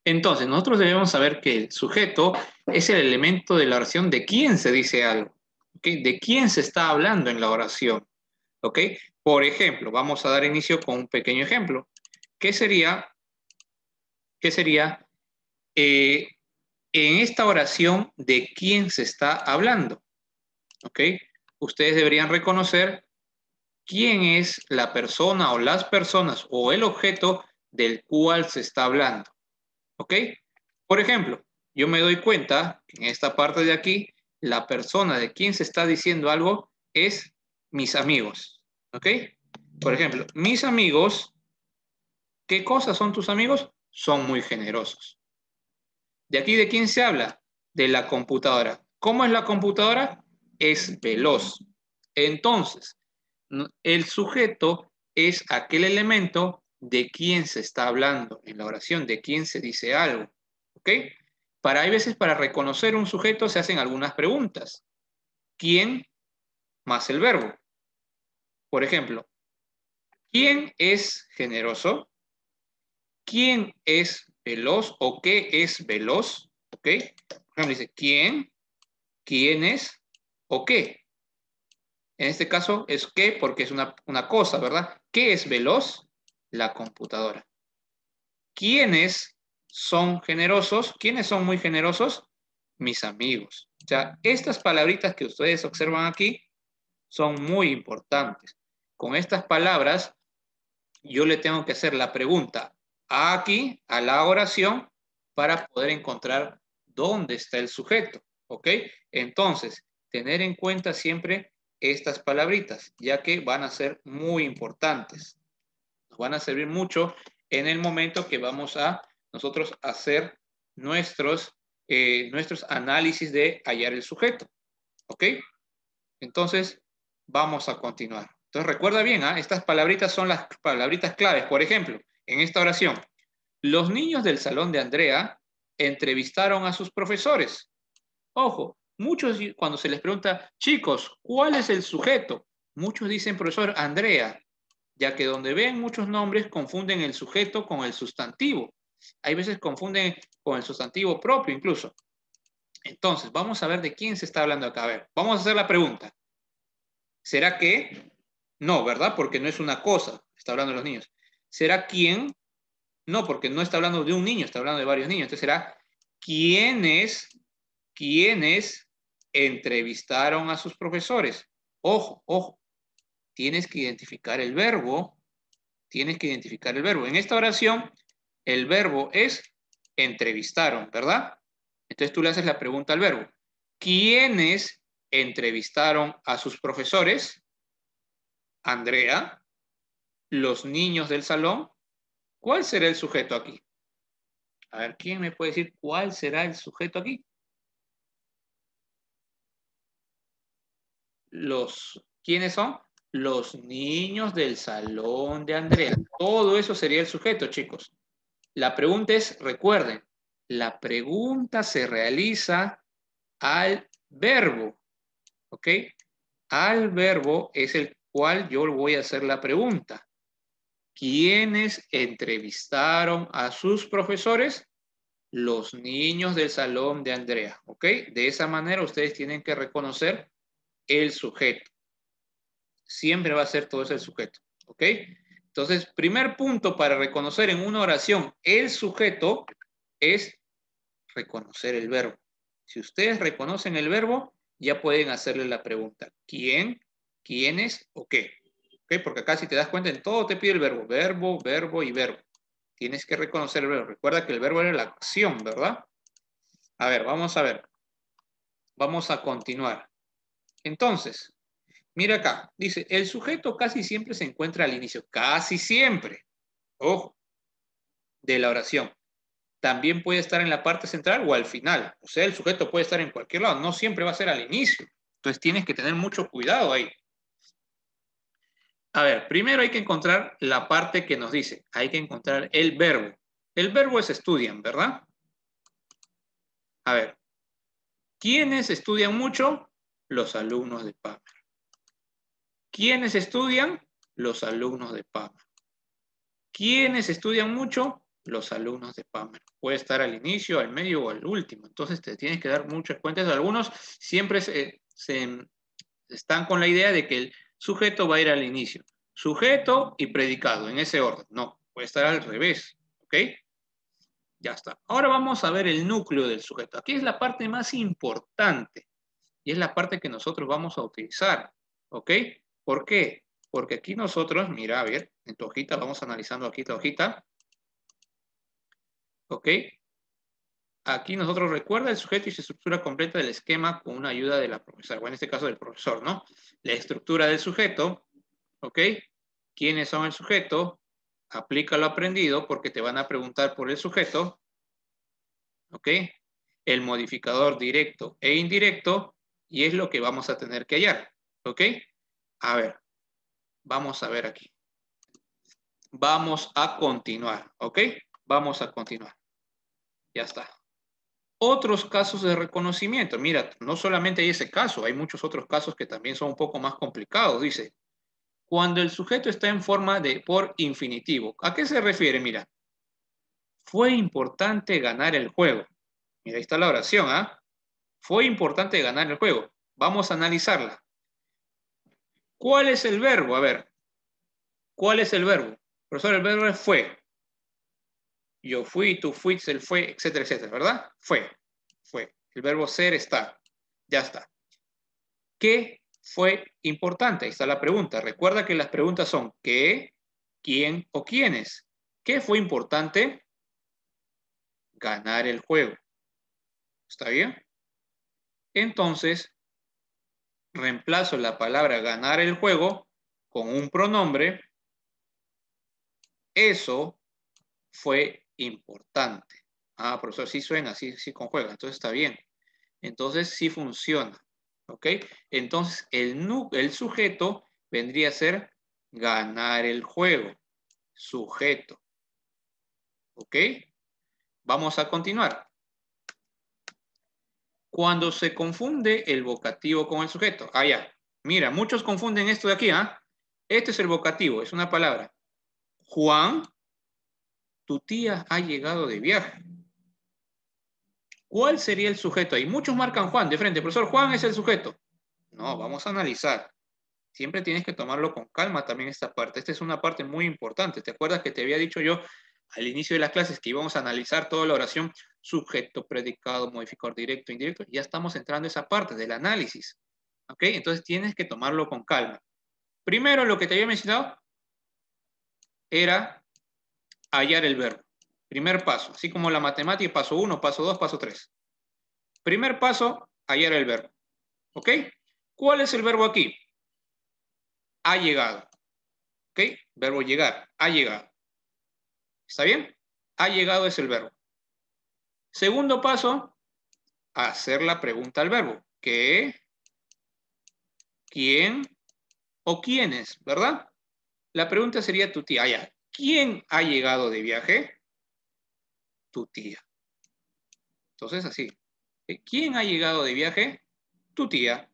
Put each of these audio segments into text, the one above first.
Entonces, nosotros debemos saber que el sujeto es el elemento de la oración de quién se dice algo, ¿ok? De quién se está hablando en la oración, ¿ok? Por ejemplo, vamos a dar inicio con un pequeño ejemplo. ¿Qué sería, qué sería en esta oración de quién se está hablando? ¿Ok? Ustedes deberían reconocer quién es la persona o las personas o el objeto del cual se está hablando. ¿Ok? Por ejemplo, yo me doy cuenta que en esta parte de aquí, la persona de quien se está diciendo algo es mis amigos. ¿Ok? Por ejemplo, mis amigos, ¿qué cosas son tus amigos? Son muy generosos. ¿De aquí de quién se habla? De la computadora. ¿Cómo es la computadora? Es veloz. Entonces, el sujeto es aquel elemento de quién se está hablando en la oración, de quién se dice algo. ¿Ok? Hay veces para reconocer un sujeto se hacen algunas preguntas. ¿Quién más el verbo? Por ejemplo, ¿quién es generoso? ¿Quién es veloz o qué es veloz? ¿Ok? Por ejemplo, dice ¿quién? ¿Quién es o qué? En este caso es qué porque es una cosa, ¿verdad? ¿Qué es veloz? La computadora. ¿Quiénes son generosos? ¿Quiénes son muy generosos? Mis amigos. O sea, estas palabritas que ustedes observan aquí son muy importantes. Con estas palabras, yo le tengo que hacer la pregunta aquí, a la oración, para poder encontrar dónde está el sujeto. ¿Ok? Entonces, tener en cuenta siempre estas palabritas, ya que van a ser muy importantes. Nos van a servir mucho en el momento que vamos a nosotros hacer nuestros análisis de hallar el sujeto. ¿Ok? Entonces, vamos a continuar. Entonces, recuerda bien, estas palabritas son las palabritas claves. Por ejemplo, en esta oración, los niños del salón de Andrea entrevistaron a sus profesores. Ojo, muchos cuando se les pregunta, chicos, ¿cuál es el sujeto? Muchos dicen, profesor, Andrea, ya que donde ven muchos nombres confunden el sujeto con el sustantivo. Hay veces confunden con el sustantivo propio incluso. Entonces, vamos a ver de quién se está hablando acá. A ver, vamos a hacer la pregunta. ¿Será que? No, ¿verdad? Porque no es una cosa, está hablando de los niños. ¿Será quién? No, porque no está hablando de un niño, está hablando de varios niños. Entonces será quiénes entrevistaron a sus profesores. Ojo, ojo, tienes que identificar el verbo, tienes que identificar el verbo. En esta oración, el verbo es entrevistaron, ¿verdad? Entonces tú le haces la pregunta al verbo. ¿Quiénes entrevistaron a sus profesores? Andrea, los niños del salón. ¿Cuál será el sujeto aquí? A ver, ¿quién me puede decir cuál será el sujeto aquí? ¿Quiénes son? Los niños del salón de Andrea. Todo eso sería el sujeto, chicos. La pregunta es, recuerden, la pregunta se realiza al verbo, ¿ok? Al verbo es el cual yo voy a hacer la pregunta. ¿Quiénes entrevistaron a sus profesores? Los niños del salón de Andrea, ¿ok? De esa manera ustedes tienen que reconocer el sujeto. Siempre va a ser todo ese el sujeto, ¿ok? Entonces, primer punto para reconocer en una oración el sujeto es reconocer el verbo. Si ustedes reconocen el verbo, ya pueden hacerle la pregunta. ¿Quién? ¿Quiénes? ¿O qué? ¿Ok? Porque acá si te das cuenta, en todo te pide el verbo. Verbo, verbo y verbo. Tienes que reconocer el verbo. Recuerda que el verbo era la acción, ¿verdad? A ver, vamos a ver. Vamos a continuar. Entonces, mira acá. Dice, el sujeto casi siempre se encuentra al inicio. Casi siempre. Ojo, de la oración. También puede estar en la parte central o al final. O sea, el sujeto puede estar en cualquier lado. No siempre va a ser al inicio. Entonces tienes que tener mucho cuidado ahí. A ver, primero hay que encontrar la parte que nos dice. Hay que encontrar el verbo. El verbo es estudian, ¿verdad? A ver, ¿quiénes estudian mucho? Los alumnos de PAMA. ¿Quiénes estudian? Los alumnos de PAMA. ¿Quiénes estudian mucho? los alumnos de Pamela. Puede estar al inicio, al medio o al último. Entonces te tienes que dar muchas cuentas. Algunos siempre están con la idea de que el sujeto va a ir al inicio. Sujeto y predicado, en ese orden. No, puede estar al revés. ¿Ok? Ya está. Ahora vamos a ver el núcleo del sujeto. Aquí es la parte más importante. Y es la parte que nosotros vamos a utilizar. ¿Ok? ¿Por qué? Porque aquí nosotros, mira, a ver, en tu hojita, vamos analizando aquí la hojita. ¿Ok? Aquí nosotros recuerda el sujeto y su estructura completa del esquema con una ayuda de la profesora, o en este caso del profesor, ¿no? La estructura del sujeto, ¿ok? ¿Quiénes son el sujeto? Aplica lo aprendido porque te van a preguntar por el sujeto, ¿ok? El modificador directo e indirecto y es lo que vamos a tener que hallar, ¿ok? A ver, vamos a ver aquí. Vamos a continuar, ¿ok? Vamos a continuar. Ya está. Otros casos de reconocimiento. Mira, no solamente hay ese caso, hay muchos otros casos que también son un poco más complicados. Dice, cuando el sujeto está en forma de por infinitivo. ¿A qué se refiere? Mira, fue importante ganar el juego. Mira, ahí está la oración, ¿ah? Fue importante ganar el juego. Vamos a analizarla. ¿Cuál es el verbo? A ver, ¿cuál es el verbo? Profesor, el verbo es fue. Yo fui, tú fuiste, él fue, etcétera, etcétera, ¿verdad? Fue. El verbo ser está. Ya está. ¿Qué fue importante? Ahí está la pregunta. Recuerda que las preguntas son ¿qué, quién o quiénes? ¿Qué fue importante? Ganar el juego. ¿Está bien? Entonces, reemplazo la palabra ganar el juego con un pronombre. Eso fue importante. Ah, profesor, sí suena, sí conjuga. Entonces está bien. Entonces sí funciona. ¿Ok? Entonces el sujeto vendría a ser ganar el juego. Sujeto. ¿Ok? Vamos a continuar. Cuando se confunde el vocativo con el sujeto. Ah, ya. Mira, muchos confunden esto de aquí, ¿ah? Este es el vocativo, es una palabra. Juan, tu tía ha llegado de viaje. ¿Cuál sería el sujeto ahí? Muchos marcan Juan de frente. Profesor, Juan es el sujeto. No, vamos a analizar. Siempre tienes que tomarlo con calma también esta parte. Esta es una parte muy importante. ¿Te acuerdas que te había dicho yo al inicio de las clases que íbamos a analizar toda la oración? Sujeto, predicado, modificador directo, indirecto. Ya estamos entrando a esa parte del análisis. ¿Ok? Entonces tienes que tomarlo con calma. Primero, lo que te había mencionado era hallar el verbo. Primer paso. Así como la matemática, paso 1, paso 2, paso 3. Primer paso, hallar el verbo. ¿Ok? ¿Cuál es el verbo aquí? Ha llegado. ¿Ok? Verbo llegar. Ha llegado. ¿Está bien? Ha llegado es el verbo. Segundo paso, hacer la pregunta al verbo. ¿Qué? ¿Quién? ¿O quiénes? ¿Verdad? La pregunta sería tu tía. Ya. ¿Quién ha llegado de viaje? Tu tía. Entonces así. ¿Quién ha llegado de viaje? Tu tía.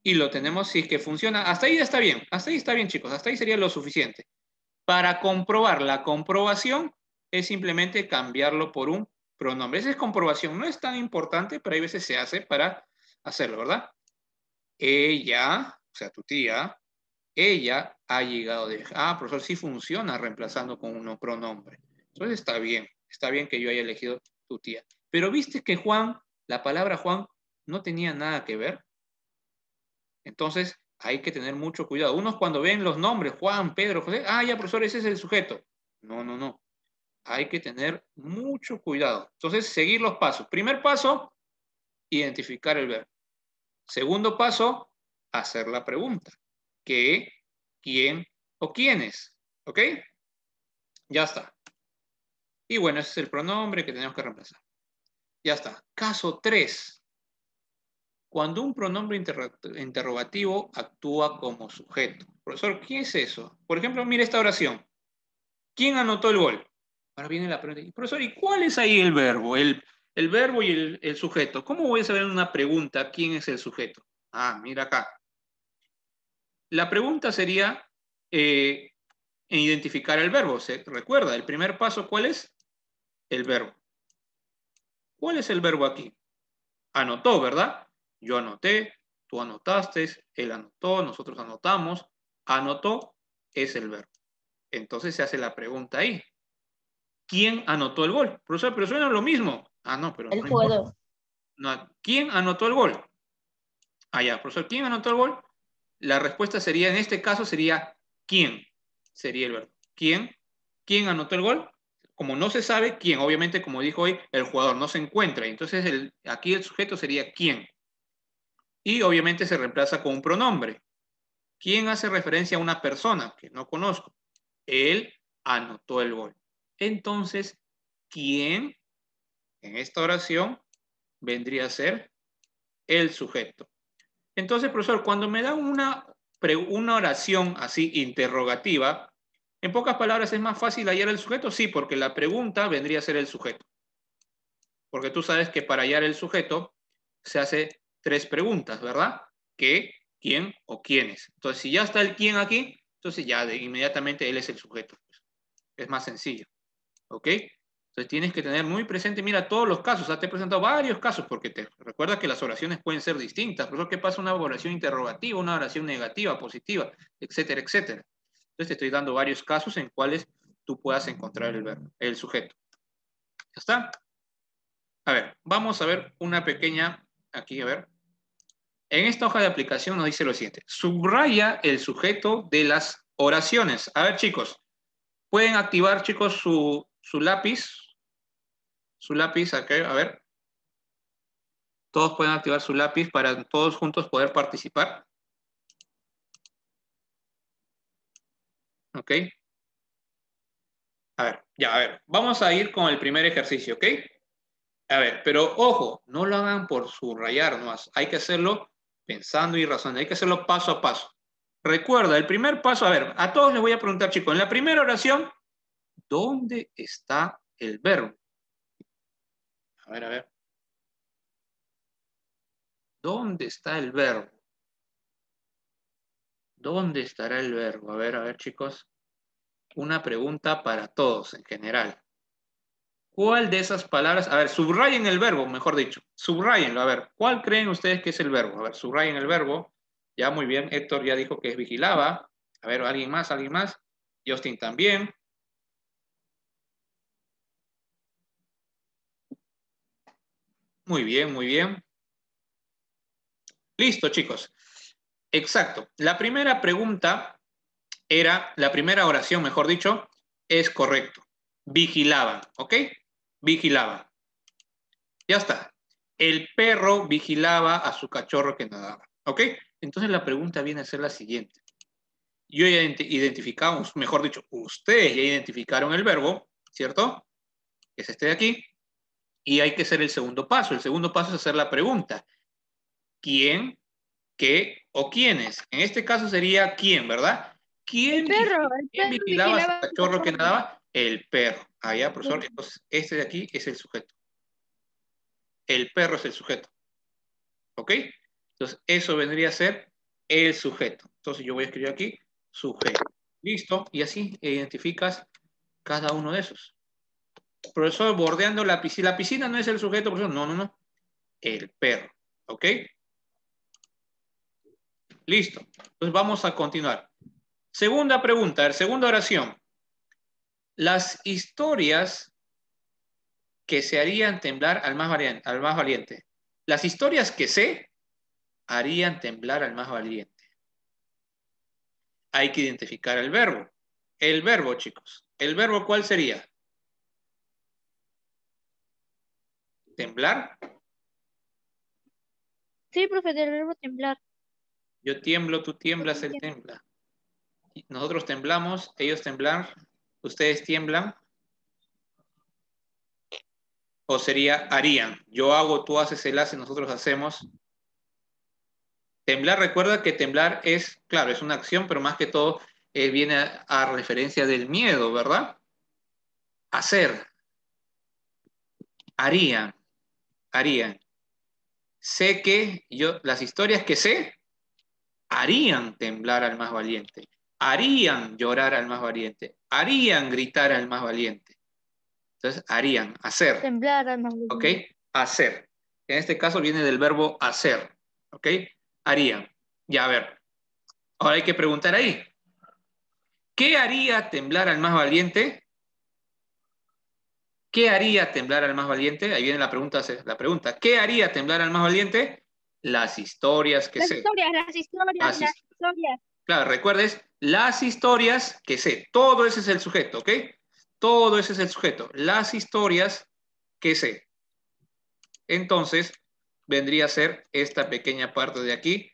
Y lo tenemos si es que funciona. Hasta ahí está bien. Hasta ahí está bien, chicos. Hasta ahí sería lo suficiente. Para comprobar la comprobación es simplemente cambiarlo por un pronombre. Esa es comprobación. No es tan importante, pero hay veces se hace para hacerlo, ¿verdad? Ella, o sea, tu tía, ella ha llegado de... Ah, profesor, sí funciona reemplazando con un pronombre. Entonces está bien que yo haya elegido tu tía. Pero viste que Juan, la palabra Juan, no tenía nada que ver. Entonces, hay que tener mucho cuidado. Unos cuando ven los nombres, Juan, Pedro, José, ah, ya, profesor, ese es el sujeto. No, no, no. Hay que tener mucho cuidado. Entonces, seguir los pasos. Primer paso, identificar el verbo. Segundo paso, hacer la pregunta. ¿Qué, quién o quiénes? ¿Ok? Ya está. Y bueno, ese es el pronombre que tenemos que reemplazar. Ya está. Caso 3. Cuando un pronombre interrogativo actúa como sujeto. Profesor, ¿qué es eso? Por ejemplo, mire esta oración. ¿Quién anotó el gol? Ahora viene la pregunta. Profesor, ¿y cuál es ahí el verbo? El verbo y el sujeto. ¿Cómo voy a saber en una pregunta quién es el sujeto? Ah, mira acá. La pregunta sería identificar el verbo. ¿Se recuerda? El primer paso, ¿cuál es? el verbo. ¿Cuál es el verbo aquí? Anotó, ¿verdad? Yo anoté, tú anotaste, él anotó, nosotros anotamos. Anotó es el verbo. Entonces se hace la pregunta ahí. ¿Quién anotó el gol? Profesor, pero suena lo mismo. Ah, no, pero El no importa. jugador. No, ¿quién anotó el gol? Ah, ya, profesor, ¿quién anotó el gol? La respuesta sería, en este caso, sería ¿quién? Sería el verbo. ¿Quién? ¿Quién anotó el gol? Como no se sabe quién, obviamente, como dijo hoy, el jugador no se encuentra. Entonces, aquí el sujeto sería ¿quién? Y obviamente se reemplaza con un pronombre. ¿Quién hace referencia a una persona que no conozco? Él anotó el gol. Entonces, ¿quién en esta oración vendría a ser el sujeto? Entonces, profesor, cuando me dan una oración así interrogativa, en pocas palabras, ¿es más fácil hallar el sujeto? Sí, porque la pregunta vendría a ser el sujeto. Porque tú sabes que para hallar el sujeto se hace 3 preguntas, ¿verdad? ¿Qué, quién o quiénes? Entonces, si ya está el quién aquí, entonces ya inmediatamente él es el sujeto. Es más sencillo. ¿Ok? Entonces tienes que tener muy presente, mira, todos los casos. O sea, te he presentado varios casos porque te recuerda que las oraciones pueden ser distintas. Por eso, ¿qué pasa? Una oración interrogativa, una oración negativa, positiva, etcétera, etcétera. Entonces te estoy dando varios casos en cuales tú puedas encontrar el verbo, el sujeto. ¿Ya está? A ver, vamos a ver una pequeña, aquí, a ver. En esta hoja de aplicación nos dice lo siguiente. Subraya el sujeto de las oraciones. A ver, chicos, pueden activar, chicos, su lápiz. Su lápiz, aquí, a ver. Todos pueden activar su lápiz para todos juntos poder participar. ¿Ok? A ver, ya, a ver. Vamos a ir con el primer ejercicio, ¿ok? A ver, pero ojo, no lo hagan por subrayar nomás. Hay que hacerlo pensando y razonando. Hay que hacerlo paso a paso. Recuerda, el primer paso, a ver, a todos les voy a preguntar, chicos, en la primera oración, ¿dónde está el verbo? A ver, a ver. ¿Dónde está el verbo? ¿Dónde estará el verbo? A ver, chicos. Una pregunta para todos en general. ¿Cuál de esas palabras? A ver, subrayen el verbo, mejor dicho. Subrayenlo. A ver, ¿cuál creen ustedes que es el verbo? A ver, subrayen el verbo. Ya, muy bien. Héctor ya dijo que es vigilaba. A ver, ¿alguien más? ¿Alguien más? Justin también. Muy bien, muy bien. Listo, chicos. Exacto. La primera pregunta era, la primera oración, mejor dicho, es correcto. Vigilaban, ¿ok? Vigilaban. Ya está. El perro vigilaba a su cachorro que nadaba, ¿ok? Entonces la pregunta viene a ser la siguiente. Yo ya identificamos, mejor dicho, ustedes ya identificaron el verbo, ¿cierto? Que es este de aquí. Y hay que hacer el segundo paso. El segundo paso es hacer la pregunta. ¿Quién, qué o quiénes? En este caso sería quién, ¿verdad? El ¿Quién perro vigilaba a su vigilaba a su cachorro que cachorro. nadaba? El perro. Ah, ya, profesor. Entonces, este de aquí es el sujeto. El perro es el sujeto. ¿Ok? Entonces, eso vendría a ser el sujeto. Entonces, yo voy a escribir aquí sujeto. Listo. Y así identificas cada uno de esos. Profesor, bordeando la piscina. La piscina no es el sujeto, profesor. No, no, no. El perro. ¿Ok? Listo. Entonces, vamos a continuar. Segunda pregunta, segunda oración. Las historias que se harían temblar al más valiente. Las historias que sé harían temblar al más valiente. Hay que identificar el verbo. El verbo, chicos. ¿El verbo cuál sería? ¿Temblar? Sí, profe, del verbo temblar. Yo tiemblo, tú tiemblas, él tembla. Nosotros temblamos, ellos temblan, ustedes tiemblan. O sería harían. Yo hago, tú haces, él hace, nosotros hacemos. Temblar, recuerda que temblar es, claro, es una acción, pero más que todo viene a referencia del miedo, ¿verdad? Hacer, harían, harían. Sé que yo, las historias que sé, harían temblar al más valiente, harían llorar al más valiente, harían gritar al más valiente. Entonces, harían, hacer. Temblar al más ¿Ok? valiente. Hacer. En este caso viene del verbo hacer. ¿Ok? Harían. Ya, a ver. Ahora hay que preguntar ahí. ¿Qué haría temblar al más valiente? ¿Qué haría temblar al más valiente? Ahí viene la pregunta, la pregunta. ¿Qué haría temblar al más valiente? Las historias que Las sé. historias, las historias, Las las his- historias. Claro, recuerdes, las historias que sé. Todo ese es el sujeto, ¿ok? Todo ese es el sujeto. Las historias que sé. Entonces, vendría a ser esta pequeña parte de aquí,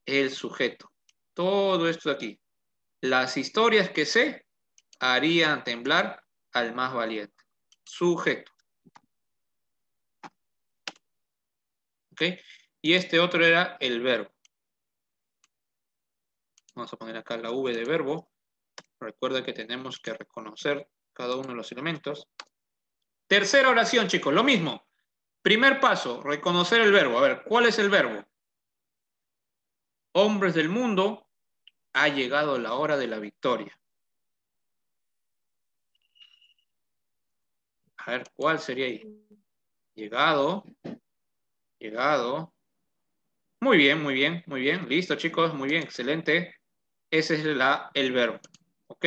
el sujeto. Todo esto de aquí. Las historias que sé harían temblar al más valiente. Sujeto. ¿Ok? Y este otro era el verbo. Vamos a poner acá la V de verbo. Recuerda que tenemos que reconocer cada uno de los elementos. Tercera oración, chicos, lo mismo. Primer paso, reconocer el verbo. A ver, ¿cuál es el verbo? Hombres del mundo, ha llegado la hora de la victoria. A ver, ¿cuál sería ahí? Llegado, llegado. Muy bien, muy bien, muy bien. Listo, chicos, muy bien, excelente. Ese es el verbo, ¿ok?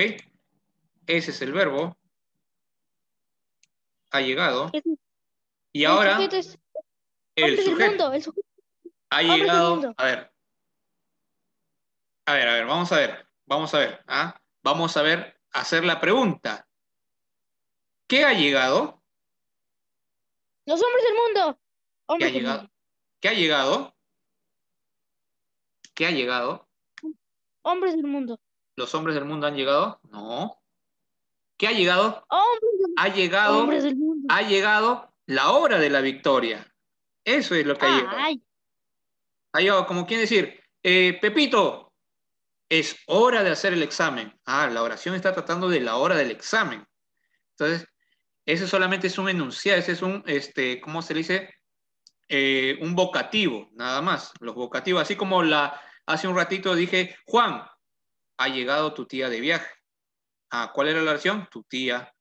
Ese es el verbo. Ha llegado. El, Y el sujeto ahora es el hombres del sujeto mundo. El sujeto, ha hombres del llegado. mundo. A ver, vamos a ver, vamos a ver. ¿Ah? Vamos a ver, hacer la pregunta. ¿Qué ha llegado? Los hombres del mundo. ¿Qué ha Hombres del llegado? mundo. ¿Qué ha llegado? ¿Qué ha llegado? Hombres del mundo. ¿Los hombres del mundo han llegado? No. ¿Qué ha llegado? Hombres Ha llegado, hombres del mundo. ha llegado la hora de la victoria. Eso es lo que ha llegado. Ay, Ha llegado, como quiere decir, Pepito, es hora de hacer el examen. Ah, la oración está tratando de la hora del examen. Entonces, ese solamente es un enunciado, ese es un, ¿cómo se dice? Un vocativo, nada más. Los vocativos, así como hace un ratito dije, Juan, ha llegado tu tía de viaje. Ah, ¿cuál era la oración? Tu tía.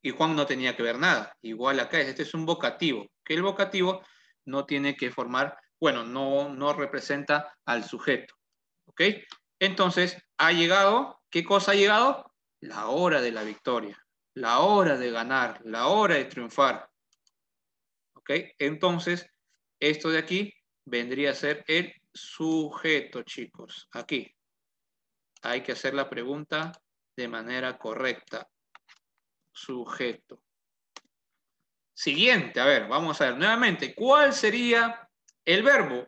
Y Juan no tenía que ver nada. Igual acá, este es un vocativo, que el vocativo no tiene que formar, bueno, no representa al sujeto. ¿Ok? Entonces, ha llegado, ¿qué cosa ha llegado? La hora de la victoria, la hora de ganar, la hora de triunfar. ¿Ok? Entonces, esto de aquí vendría a ser el sujeto, chicos. Aquí. Hay que hacer la pregunta de manera correcta. Sujeto. Siguiente, a ver, vamos a ver nuevamente. ¿Cuál sería el verbo?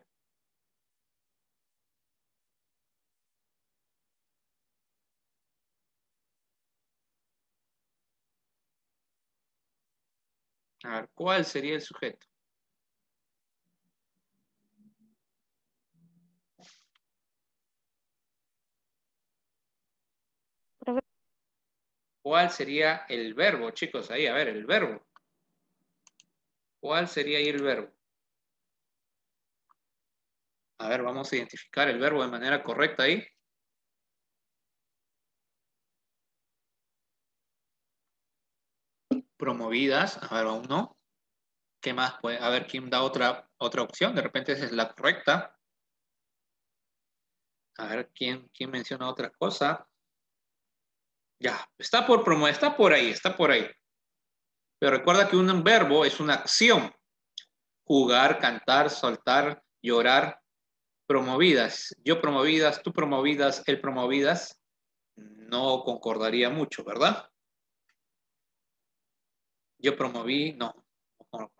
A ver, ¿cuál sería el sujeto? profe, ¿Cuál sería el verbo, chicos? Ahí, a ver, el verbo. ¿Cuál sería ahí el verbo? A ver, vamos a identificar el verbo de manera correcta ahí. Promovidas. A ver, aún no. ¿Qué más puede? A ver, ¿quién da otra opción? De repente esa es la correcta. A ver, ¿quién menciona otra cosa? Ya, está por ahí, está por ahí. Pero recuerda que un verbo es una acción. Jugar, cantar, saltar, llorar, promovidas. Yo promovidas, tú promovidas, él promovidas. No concordaría mucho, ¿verdad? Yo promoví, no. No.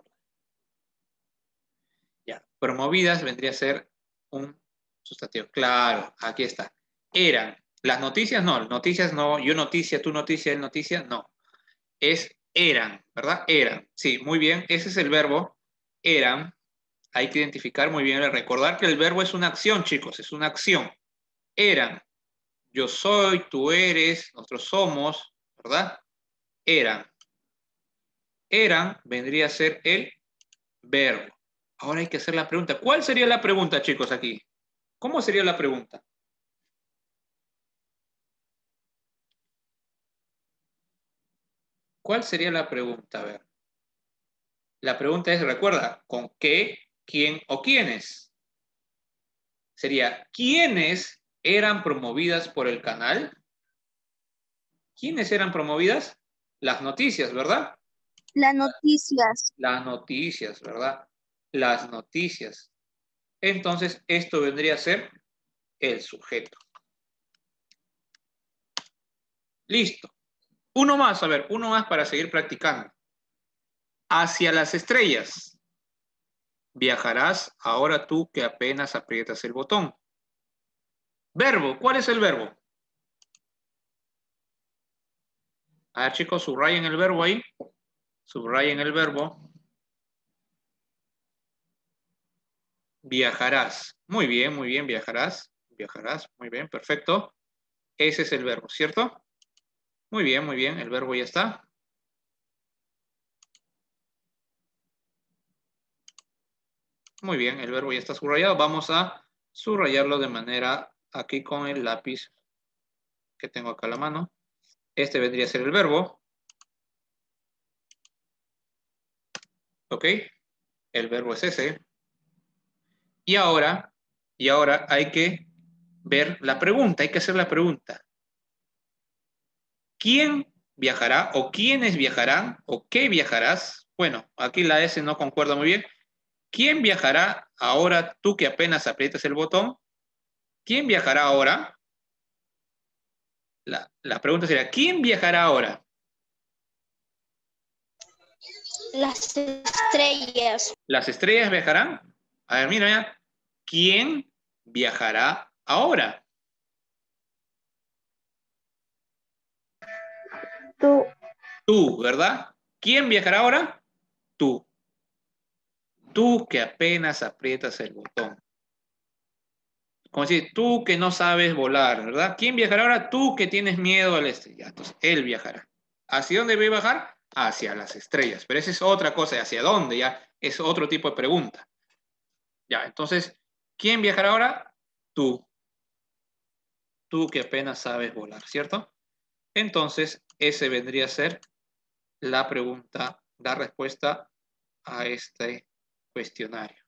Ya, promovidas vendría a ser un sustantivo. Claro, aquí está. Eran. Las noticias no, yo noticia, tú noticia, él noticia, no. Es eran, ¿verdad? Eran. Sí, muy bien, ese es el verbo. Eran. Hay que identificar muy bien, recordar que el verbo es una acción, chicos, es una acción. Eran. Yo soy, tú eres, nosotros somos, ¿verdad? Eran. Eran vendría a ser el verbo. Ahora hay que hacer la pregunta. ¿Cuál sería la pregunta, chicos, aquí? ¿Cómo sería la pregunta? ¿Cuál sería la pregunta? A ver. La pregunta es, recuerda, ¿con qué, quién o quiénes? Sería, ¿quiénes eran promovidas por el canal? ¿Quiénes eran promovidas? Las noticias, ¿verdad? Las noticias. Las noticias, ¿verdad? Las noticias. Entonces, esto vendría a ser el sujeto. Listo. Uno más, a ver, uno más para seguir practicando. Hacia las estrellas. Viajarás ahora tú que apenas aprietas el botón. Verbo, ¿cuál es el verbo? A ver, chicos, subrayen el verbo ahí. Subrayen el verbo. Viajarás. Muy bien, viajarás. Viajarás, muy bien, perfecto. Ese es el verbo, ¿cierto? Muy bien, el verbo ya está. Muy bien, el verbo ya está subrayado. Vamos a subrayarlo de manera aquí con el lápiz que tengo acá a la mano. Este vendría a ser el verbo. ¿Ok? El verbo es ese. Y ahora hay que ver la pregunta, hay que hacer la pregunta. ¿Quién viajará o quiénes viajarán o qué viajarás? Bueno, aquí la S no concuerda muy bien. ¿Quién viajará ahora tú que apenas aprietas el botón? ¿Quién viajará ahora? La pregunta sería, ¿quién viajará ahora? Las estrellas. ¿Las estrellas viajarán? A ver, mira. ¿Quién viajará ahora? Tú. Tú, ¿verdad? ¿Quién viajará ahora? Tú. Tú que apenas aprietas el botón. Como decir, tú que no sabes volar, ¿verdad? ¿Quién viajará ahora? Tú que tienes miedo al estrella. Entonces, él viajará. ¿Hacia dónde va a bajar? Hacia las estrellas. Pero esa es otra cosa. ¿Hacia dónde? Ya es otro tipo de pregunta. Ya, entonces, ¿quién viajará ahora? Tú. Tú que apenas sabes volar, ¿cierto? Entonces, ese vendría a ser la pregunta, la respuesta a este cuestionario.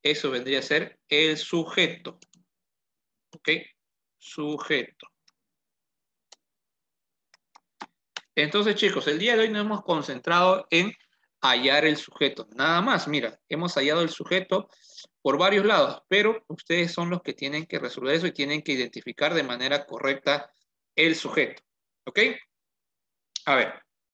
Eso vendría a ser el sujeto. ¿Ok? Sujeto. Entonces, chicos, el día de hoy nos hemos concentrado en hallar el sujeto. Nada más, mira, hemos hallado el sujeto por varios lados, pero ustedes son los que tienen que resolver eso y tienen que identificar de manera correcta el sujeto. ¿Ok? A ver,